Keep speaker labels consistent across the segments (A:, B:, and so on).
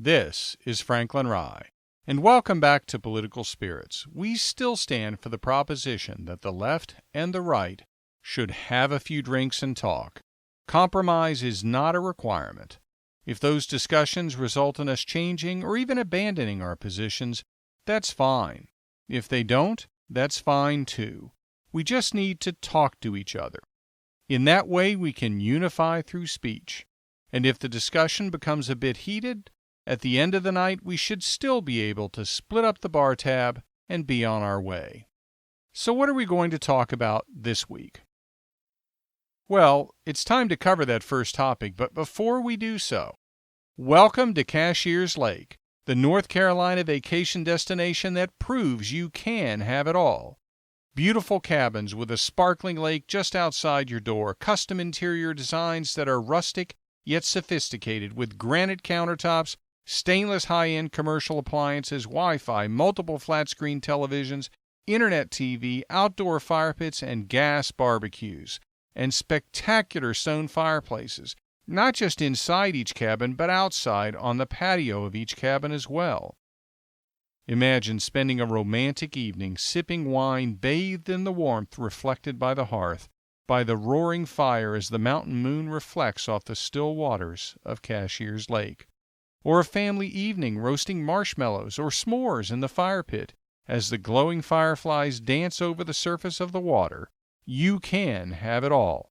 A: This is Franklin Rye, and welcome back to Political Spirits. We still stand for the proposition that the left and the right should have a few drinks and talk. Compromise is not a requirement. If those discussions result in us changing or even abandoning our positions, that's fine. If they don't, that's fine too. We just need to talk to each other. In that way, we can unify through speech. And if the discussion becomes a bit heated, at the end of the night, we should still be able to split up the bar tab and be on our way. So what are we going to talk about this week? Well, it's time to cover that first topic, but before we do so, welcome to Cashiers Lake, the North Carolina vacation destination that proves you can have it all. Beautiful cabins with a sparkling lake just outside your door, custom interior designs that are rustic yet sophisticated with granite countertops, stainless high-end commercial appliances, Wi-Fi, multiple flat-screen televisions, internet TV, outdoor fire pits, and gas barbecues, and spectacular stone fireplaces, not just inside each cabin, but outside on the patio of each cabin as well. Imagine spending a romantic evening sipping wine bathed in the warmth reflected by the hearth, by the roaring fire as the mountain moon reflects off the still waters of Cashiers Lake. Or a family evening roasting marshmallows or s'mores in the fire pit as the glowing fireflies dance over the surface of the water. You can have it all.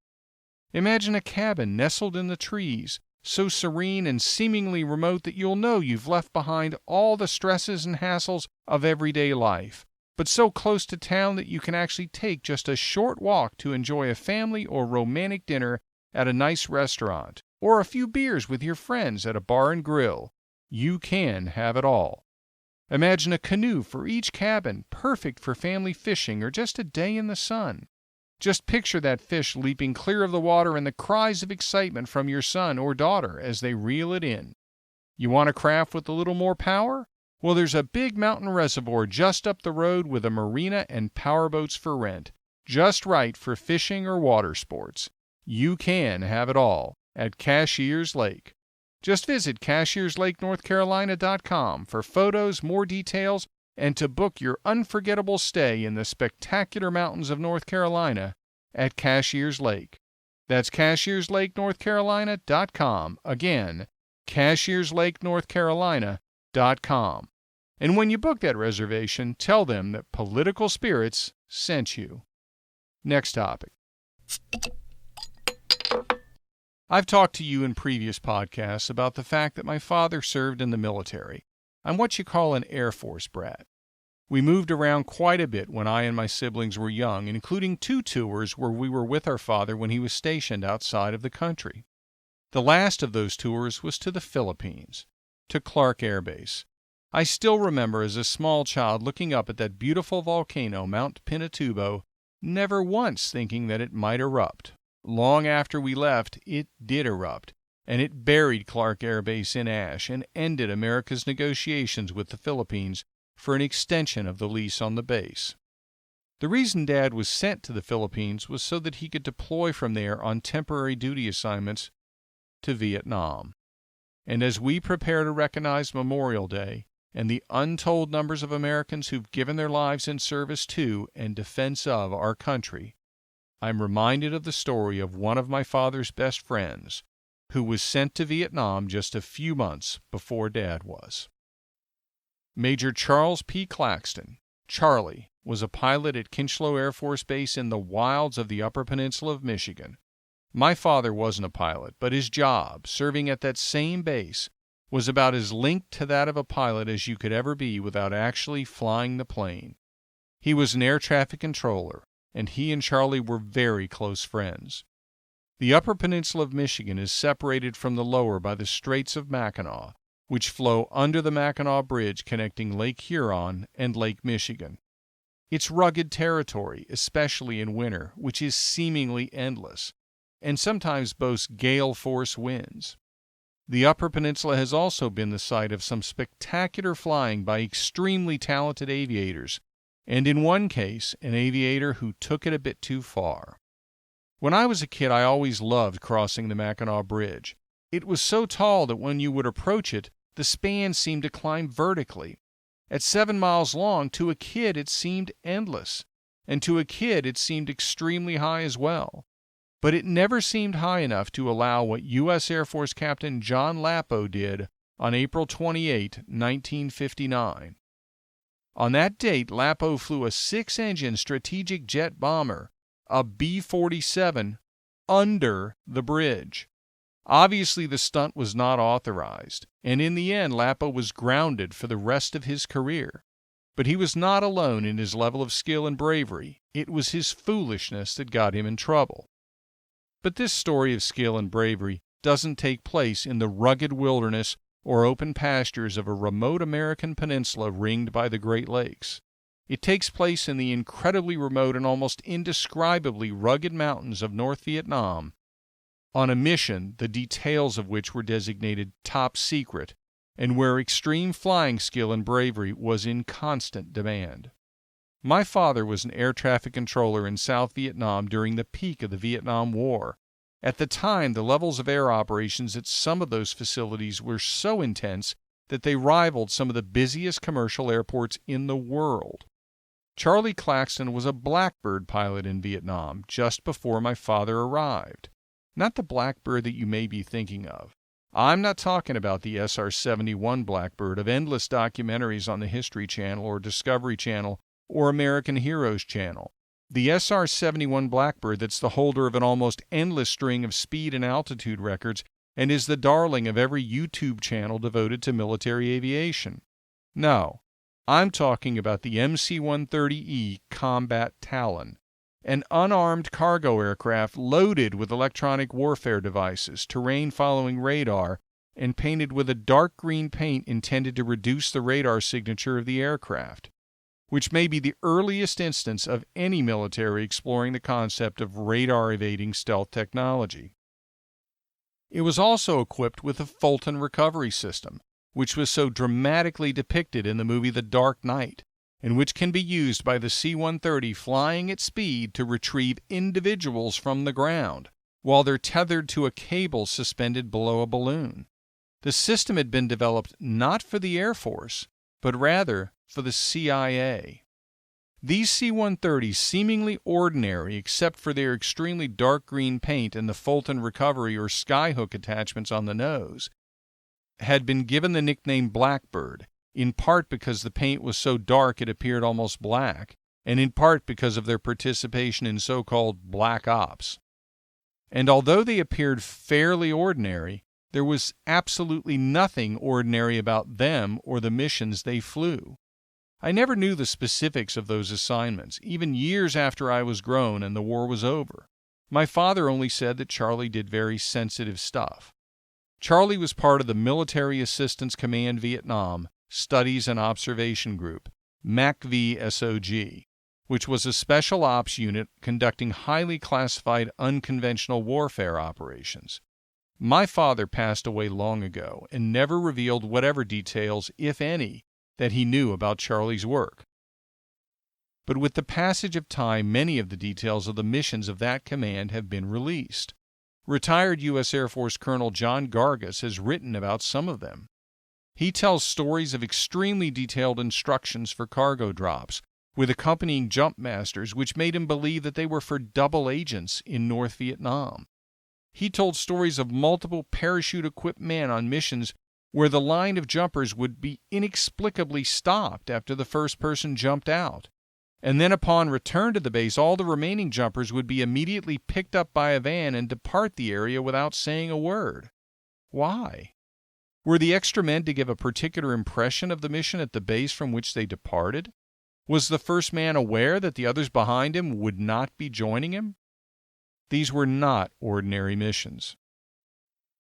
A: Imagine a cabin nestled in the trees, so serene and seemingly remote that you'll know you've left behind all the stresses and hassles of everyday life, but so close to town that you can actually take just a short walk to enjoy a family or romantic dinner at a nice restaurant, or a few beers with your friends at a bar and grill. You can have it all. Imagine a canoe for each cabin, perfect for family fishing or just a day in the sun. Just picture that fish leaping clear of the water and the cries of excitement from your son or daughter as they reel it in. You want a craft with a little more power? Well, there's a big mountain reservoir just up the road with a marina and powerboats for rent, just right for fishing or water sports. You can have it all at Cashiers Lake. Just visit cashierslakenorthcarolina.com for photos, more details, and to book your unforgettable stay in the spectacular mountains of North Carolina at Cashiers Lake. That's cashierslakenorthcarolina.com. Again, cashierslakenorthcarolina.com. And when you book that reservation, tell them that Political Spirits sent you. Next topic. I've talked to you in previous podcasts about the fact that my father served in the military. I'm what you call an Air Force brat. We moved around quite a bit when I and my siblings were young, including 2 tours where we were with our father when he was stationed outside of the country. The last of those tours was to the Philippines, to Clark Air Base. I still remember as a small child looking up at that beautiful volcano, Mount Pinatubo, never once thinking that it might erupt. Long after we left, it did erupt, and it buried Clark Air Base in ash and ended America's negotiations with the Philippines for an extension of the lease on the base. The reason Dad was sent to the Philippines was so that he could deploy from there on temporary duty assignments to Vietnam. And as we prepare to recognize Memorial Day and the untold numbers of Americans who've given their lives in service to and defense of our country, I'm reminded of the story of one of my father's best friends who was sent to Vietnam just a few months before Dad was. Major Charles P. Claxton, Charlie, was a pilot at Kinchlow Air Force Base in the wilds of the Upper Peninsula of Michigan. My father wasn't a pilot, but his job, serving at that same base, was about as linked to that of a pilot as you could ever be without actually flying the plane. He was an air traffic controller, and he and Charlie were very close friends. The Upper Peninsula of Michigan is separated from the lower by the Straits of Mackinac, which flow under the Mackinac Bridge connecting Lake Huron and Lake Michigan. It's rugged territory, especially in winter, which is seemingly endless, and sometimes boasts gale-force winds. The Upper Peninsula has also been the site of some spectacular flying by extremely talented aviators, and in one case, an aviator who took it a bit too far. When I was a kid, I always loved crossing the Mackinac Bridge. It was so tall that when you would approach it, The span seemed to climb vertically. At 7 miles long, to a kid it seemed endless, and to a kid it seemed extremely high as well. But it never seemed high enough to allow what U.S. Air Force Captain John Lapo did on April 28, 1959. On that date, Lapo flew a 6-engine strategic jet bomber, a B-47, under the bridge. Obviously, the stunt was not authorized, and in the end, Lapo was grounded for the rest of his career. But he was not alone in his level of skill and bravery. It was his foolishness that got him in trouble. But this story of skill and bravery doesn't take place in the rugged wilderness or open pastures of a remote American peninsula ringed by the Great Lakes. It takes place in the incredibly remote and almost indescribably rugged mountains of North Vietnam, on a mission the details of which were designated top secret, and where extreme flying skill and bravery was in constant demand. My father was an air traffic controller in South Vietnam during the peak of the Vietnam War. At the time, the levels of air operations at some of those facilities were so intense that they rivaled some of the busiest commercial airports in the world. Charlie Claxton was a Blackbird pilot in Vietnam just before my father arrived. Not the Blackbird that you may be thinking of. I'm not talking about the SR-71 Blackbird of endless documentaries on the History Channel or Discovery Channel or American Heroes Channel. The SR-71 Blackbird that's the holder of an almost endless string of speed and altitude records and is the darling of every YouTube channel devoted to military aviation. No, I'm talking about the MC-130E Combat Talon, an unarmed cargo aircraft loaded with electronic warfare devices, terrain-following radar, and painted with a dark green paint intended to reduce the radar signature of the aircraft, which may be the earliest instance of any military exploring the concept of radar-evading stealth technology. It was also equipped with a Fulton recovery system, which was so dramatically depicted in the movie The Dark Knight, and which can be used by the C-130 flying at speed to retrieve individuals from the ground, while they're tethered to a cable suspended below a balloon. The system had been developed not for the Air Force, but rather for the CIA. These C-130s, seemingly ordinary except for their extremely dark green paint and the Fulton recovery or skyhook attachments on the nose, had been given the nickname Blackbird, in part because the paint was so dark it appeared almost black, and in part because of their participation in so-called black ops. And although they appeared fairly ordinary, there was absolutely nothing ordinary about them or the missions they flew. I never knew the specifics of those assignments, even years after I was grown and the war was over. My father only said that Charlie did very sensitive stuff. Charlie was part of the Military Assistance Command Vietnam Studies and Observation Group, MACV-SOG, which was a special ops unit conducting highly classified unconventional warfare operations. My father passed away long ago and never revealed whatever details, if any, that he knew about Charlie's work. But with the passage of time, many of the details of the missions of that command have been released. Retired U.S. Air Force Colonel John Gargis has written about some of them. He tells stories of extremely detailed instructions for cargo drops, with accompanying jump masters which made him believe that they were for double agents in North Vietnam. He told stories of multiple parachute-equipped men on missions where the line of jumpers would be inexplicably stopped after the first person jumped out, and then upon return to the base all the remaining jumpers would be immediately picked up by a van and depart the area without saying a word. Why? Were the extra men to give a particular impression of the mission at the base from which they departed? Was the first man aware that the others behind him would not be joining him? These were not ordinary missions.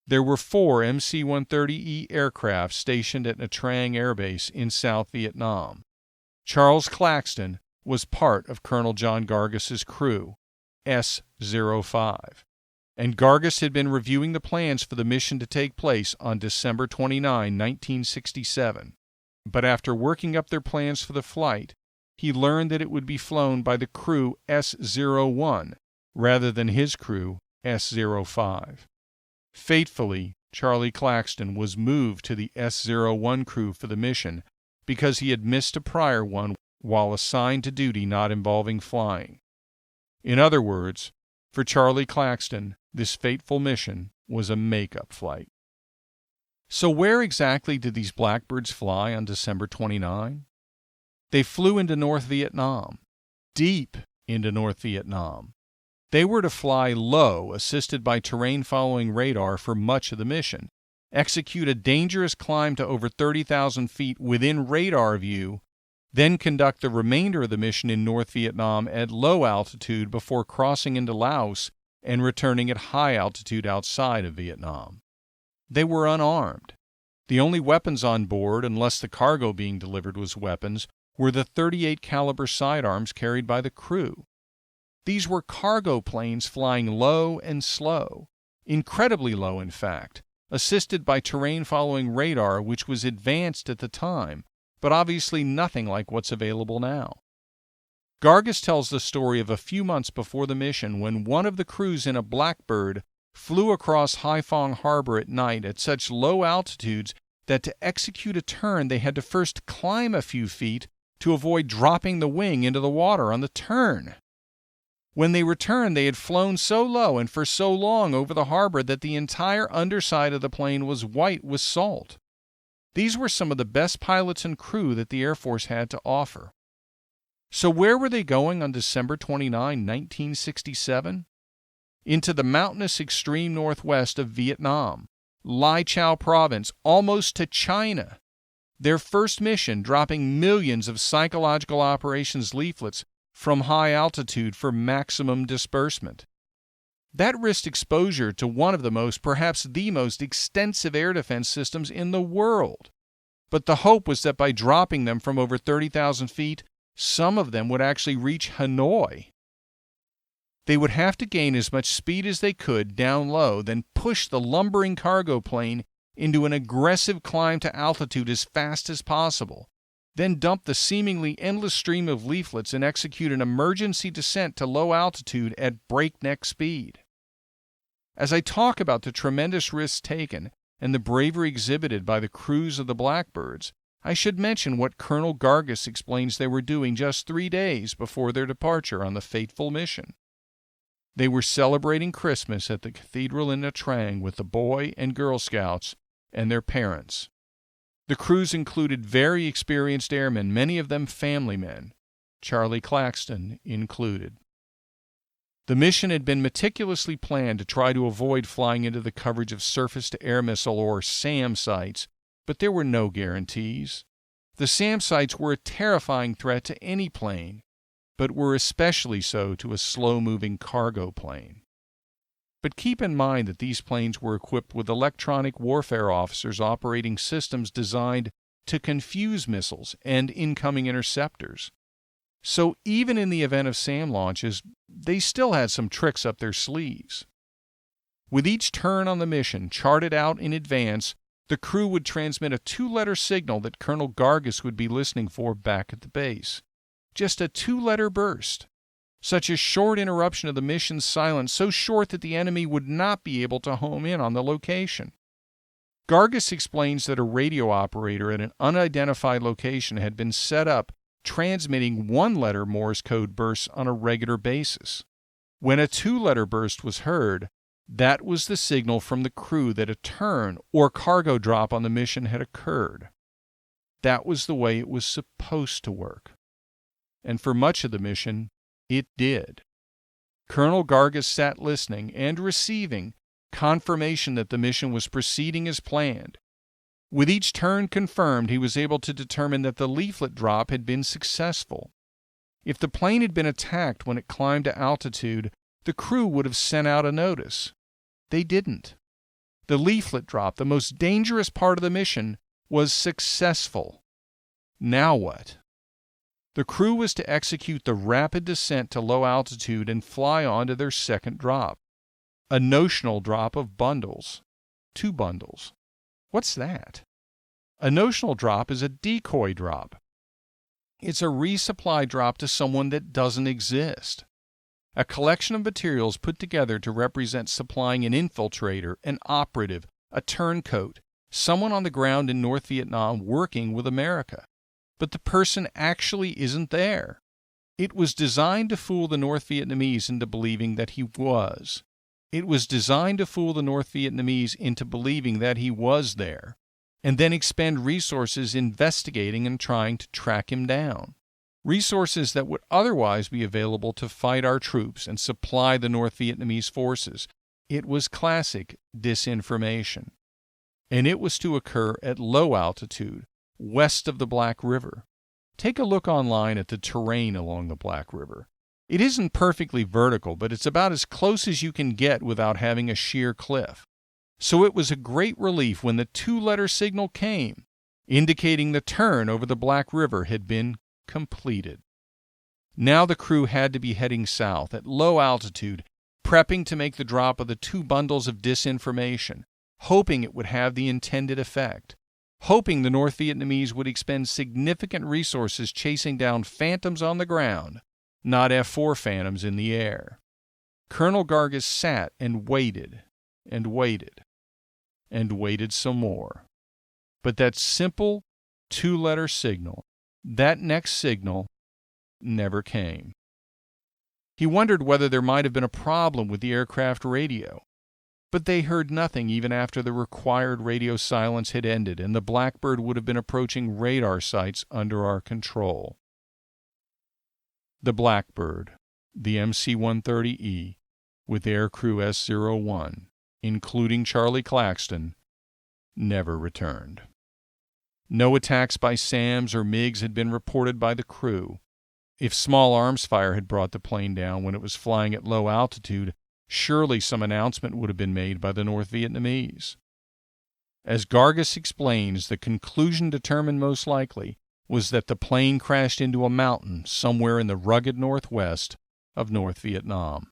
A: There were 4 MC-130E aircraft stationed at Nha Trang Air Base in South Vietnam. Charles Claxton was part of Colonel John Gargis's crew, S-05, and Gargis had been reviewing the plans for the mission to take place on December 29, 1967. But after working up their plans for the flight, he learned that it would be flown by the crew S-01 rather than his crew S-05. Fatefully, Charlie Claxton, was moved to the S-01 crew for the mission because he had missed a prior one while assigned to duty not involving flying. In other words, for Charlie Claxton, this fateful mission was a make-up flight. So where exactly did these Blackbirds fly on December 29? They flew into North Vietnam, deep into North Vietnam. They were to fly low, assisted by terrain-following radar for much of the mission, execute a dangerous climb to over 30,000 feet within radar view, then conduct the remainder of the mission in North Vietnam at low altitude before crossing into Laos and returning at high altitude outside of Vietnam. They were unarmed. The only weapons on board, unless the cargo being delivered was weapons, were the .38 caliber sidearms carried by the crew. These were cargo planes flying low and slow, incredibly low in fact, assisted by terrain-following radar which was advanced at the time, but obviously nothing like what's available now. Gargis tells the story of a few months before the mission when one of the crews in a Blackbird flew across Haiphong Harbor at night at such low altitudes that to execute a turn they had to first climb a few feet to avoid dropping the wing into the water on the turn. When they returned, they had flown so low and for so long over the harbor that the entire underside of the plane was white with salt. These were some of the best pilots and crew that the Air Force had to offer. So where were they going on December 29, 1967? Into the mountainous extreme northwest of Vietnam, Lai Chau province, almost to China. Their first mission, dropping millions of psychological operations leaflets from high altitude for maximum disbursement. That risked exposure to one of the most, perhaps the most extensive air defense systems in the world. But the hope was that by dropping them from over 30,000 feet, some of them would actually reach Hanoi. They would have to gain as much speed as they could down low, then push the lumbering cargo plane into an aggressive climb to altitude as fast as possible, then dump the seemingly endless stream of leaflets and execute an emergency descent to low altitude at breakneck speed. As I talk about the tremendous risks taken and the bravery exhibited by the crews of the Blackbirds, I should mention what Colonel Gargis explains they were doing just 3 days before their departure on the fateful mission. They were celebrating Christmas at the cathedral in Nha Trang with the Boy and Girl Scouts and their parents. The crews included very experienced airmen, many of them family men, Charlie Claxton included. The mission had been meticulously planned to try to avoid flying into the coverage of surface-to-air missile or SAM sites, but there were no guarantees. The SAM sites were a terrifying threat to any plane, but were especially so to a slow-moving cargo plane. But keep in mind that these planes were equipped with electronic warfare officers operating systems designed to confuse missiles and incoming interceptors. So even in the event of SAM launches, they still had some tricks up their sleeves. With each turn on the mission charted out in advance, the crew would transmit a 2-letter signal that Colonel Gargis would be listening for back at the base. Just a 2-letter burst. Such a short interruption of the mission's silence, so short that the enemy would not be able to home in on the location. Gargis explains that a radio operator at an unidentified location had been set up transmitting 1-letter Morse code bursts on a regular basis. When a 2-letter burst was heard, that was the signal from the crew that a turn or cargo drop on the mission had occurred. That was the way it was supposed to work. And for much of the mission, it did. Colonel Gargis sat listening and receiving confirmation that the mission was proceeding as planned. With each turn confirmed, he was able to determine that the leaflet drop had been successful. If the plane had been attacked when it climbed to altitude, the crew would have sent out a notice. They didn't. The leaflet drop, the most dangerous part of the mission, was successful. Now what? The crew was to execute the rapid descent to low altitude and fly on to their second drop. A notional drop of bundles. 2 bundles. What's that? A notional drop is a decoy drop. It's a resupply drop to someone that doesn't exist. A collection of materials put together to represent supplying an infiltrator, an operative, a turncoat, someone on the ground in North Vietnam working with America. But the person actually isn't there. It was designed to fool the North Vietnamese into believing that he was. It was designed to fool the North Vietnamese into believing that he was there, and then expend resources investigating and trying to track him down. Resources that would otherwise be available to fight our troops and supply the North Vietnamese forces. It was classic disinformation. And it was to occur at low altitude, west of the Black River. Take a look online at the terrain along the Black River. It isn't perfectly vertical, but it's about as close as you can get without having a sheer cliff. So it was a great relief when the two-letter signal came, indicating the turn over the Black River had been completed. Now the crew had to be heading south at low altitude, prepping to make the drop of the 2 bundles of disinformation, hoping it would have the intended effect, hoping the North Vietnamese would expend significant resources chasing down phantoms on the ground, not F-4 phantoms in the air. Colonel Gargis sat and waited and waited and waited some more. But that simple 2-letter signal, that next signal, never came. He wondered whether there might have been a problem with the aircraft radio, but they heard nothing even after the required radio silence had ended and the Blackbird would have been approaching radar sites under our control. The Blackbird, the MC-130E, with aircrew S-01, including Charlie Claxton, never returned. No attacks by SAMs or MiGs had been reported by the crew. If small arms fire had brought the plane down when it was flying at low altitude, surely some announcement would have been made by the North Vietnamese. As Gargis explains, the conclusion determined most likely was that the plane crashed into a mountain somewhere in the rugged northwest of North Vietnam.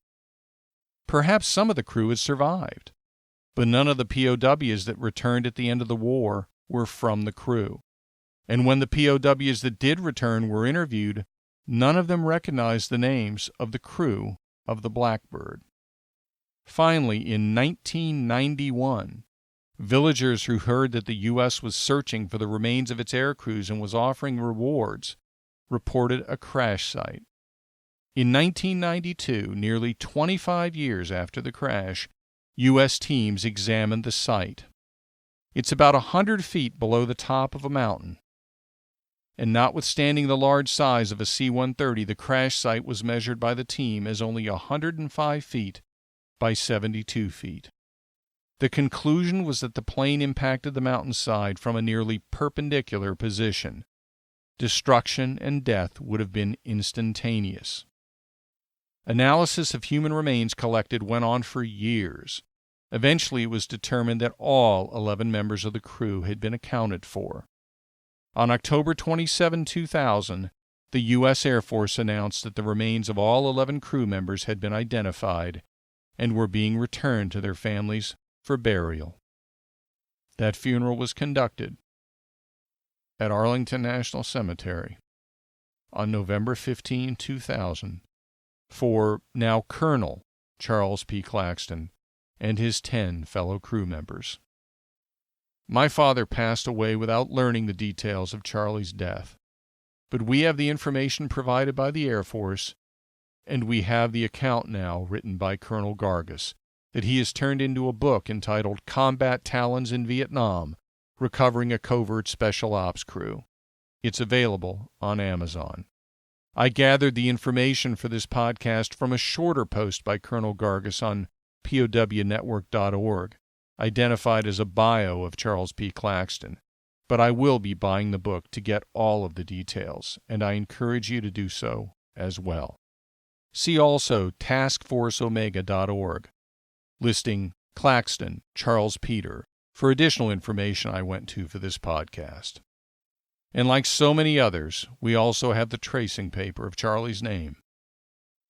A: Perhaps some of the crew had survived, but none of the POWs that returned at the end of the war were from the crew. And when the POWs that did return were interviewed, none of them recognized the names of the crew of the Blackbird. Finally, in 1991, villagers who heard that the U.S. was searching for the remains of its aircrews and was offering rewards reported a crash site. In 1992, nearly 25 years after the crash, U.S. teams examined the site. It's about 100 feet below the top of a mountain. And notwithstanding the large size of a C-130, the crash site was measured by the team as only 105 feet by 72 feet. The conclusion was that the plane impacted the mountainside from a nearly perpendicular position. Destruction and death would have been instantaneous. Analysis of human remains collected went on for years. Eventually, it was determined that all 11 members of the crew had been accounted for. On October 27, 2000, the U.S. Air Force announced that the remains of all 11 crew members had been identified and were being returned to their families for burial. That funeral was conducted at Arlington National Cemetery on November 15, 2000, for now Colonel Charles P. Claxton and his 10 fellow crew members. My father passed away without learning the details of Charlie's death, but we have the information provided by the Air Force, and we have the account now written by Colonel Gargis that he has turned into a book entitled Combat Talons in Vietnam, Recovering a Covert Special Ops Crew. It's available on Amazon. I gathered the information for this podcast from a shorter post by Colonel Gargis on POWnetwork.org, identified as a bio of Charles P. Claxton, but I will be buying the book to get all of the details, and I encourage you to do so as well. See also taskforceomega.org, listing Claxton, Charles Peter, for additional information I went to for this podcast. And like so many others, we also have the tracing paper of Charlie's name,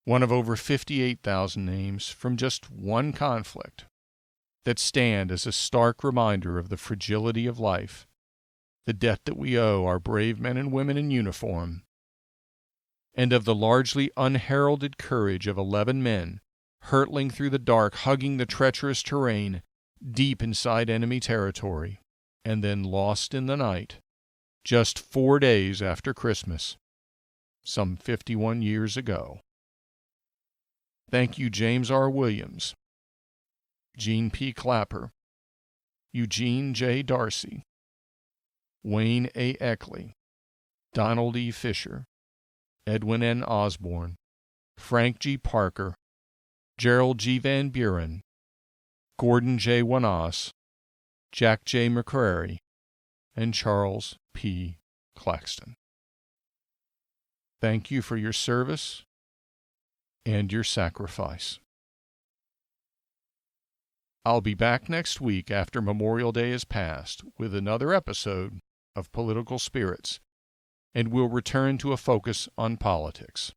A: one of over 58,000 names from just one conflict, that stand as a stark reminder of the fragility of life, the debt that we owe our brave men and women in uniform, and of the largely unheralded courage of 11 men hurtling through the dark, hugging the treacherous terrain, deep inside enemy territory, and then lost in the night, just 4 days after Christmas, some 51 years ago. Thank you, James R. Williams, Gene P. Clapper, Eugene J. Darcy, Wayne A. Eckley, Donald E. Fisher, Edwin N. Osborne, Frank G. Parker, Gerald G. Van Buren, Gordon J. Wanas, Jack J. McCrary, and Charles P. Claxton. Thank you for your service and your sacrifice. I'll be back next week after Memorial Day is past with another episode of Political Spirits, and we'll return to a focus on politics.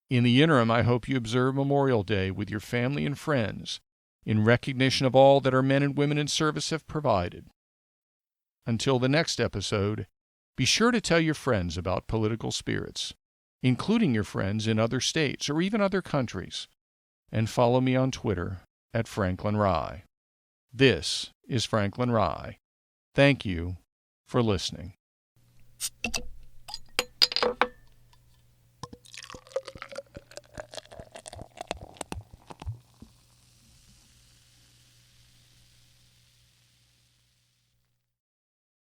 A: In the interim, I hope you observe Memorial Day with your family and friends in recognition of all that our men and women in service have provided. Until the next episode, be sure to tell your friends about Political Spirits, including your friends in other states or even other countries, and follow me on Twitter at Franklin Rye. This is Franklin Rye. Thank you for listening.